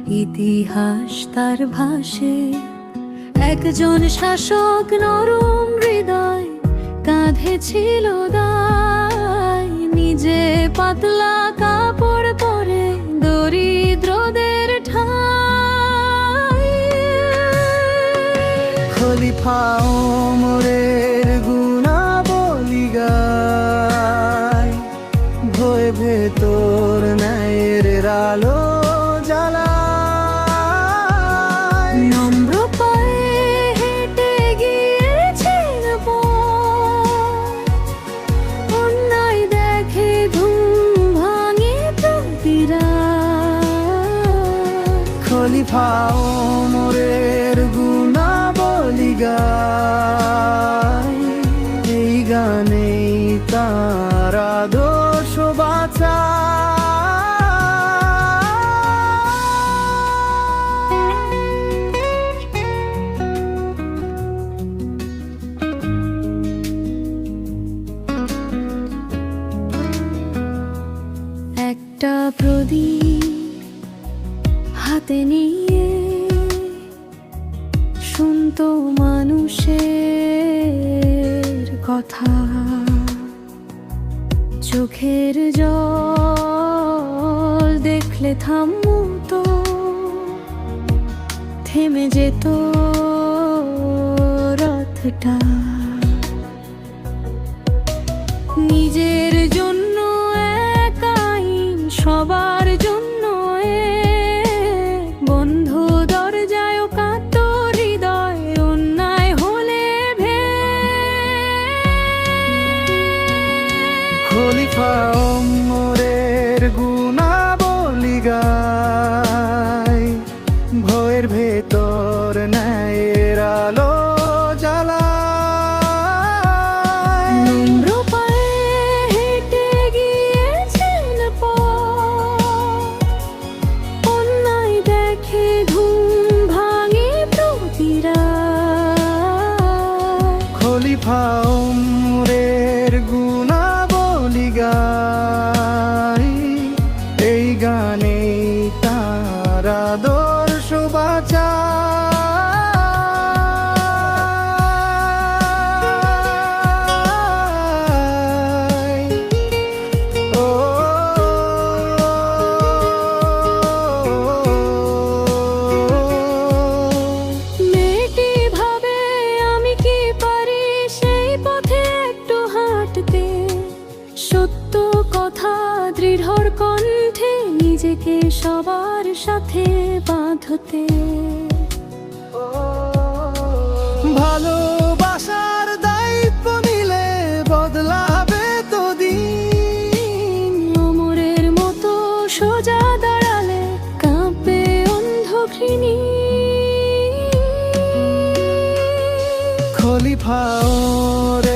ইতিহাস তার ভাষে একজন শাসক নরম হৃদয়, কাঁধে ছিল দায়, নিজে পাতলা কাপড় পরে দরিদ্রদের ঠাঁই। খলিফা ওমরের গুণাবলী গায়, ভয়ে ভেতর ন্যায়ের আলো জ্বালায়। নম্র পায়ে হেঁটে গিয়েছেন পথ, অন্যায় দেখে ঘুম ভাঙে প্রতিরা। খলিফা ওমরের গুণাবলী গায়, এই গানেই তার আদর্শ বাঁচা। একটা প্রদীপ হাতে নিয়ে শুনতো মানুষের কথা, চোখের জল দেখলে থামতো, থেমে যেত রথটা। নিজের জন্য একাই, সবার জন্য এক, বন্ধু দরজায় কাঁদতো হৃদয়, অন্যায় হলে খলিফা ওমরের গুণাবলী গায়, ভয়ের ভেতর ন্যায়ের আলো জ্বালায়। নম্র পায়ে হেঁটে গিয়েছেন পথ, অন্যায় দেখে ঘুম ভাঙে প্রতিরা। খলিফা ওমরের গুণাবলী গায়, এই গানেই তার আদর্শ বাঁচা। মেয়েটি ভাবে আমি কি পারি সেই পথে একটু হাঁটতে, সত্য কথা দৃঢ়র কণ্ঠে নিজেকে সবার সাথে বাঁধতে। ভালোবাসার দায়িত্ব নিলে বদলাবে তো দিন, ওমরের মতো সোজা দাঁড়ালে কাঁপবে অন্ধ ঘৃণী। খলিফা ওমরের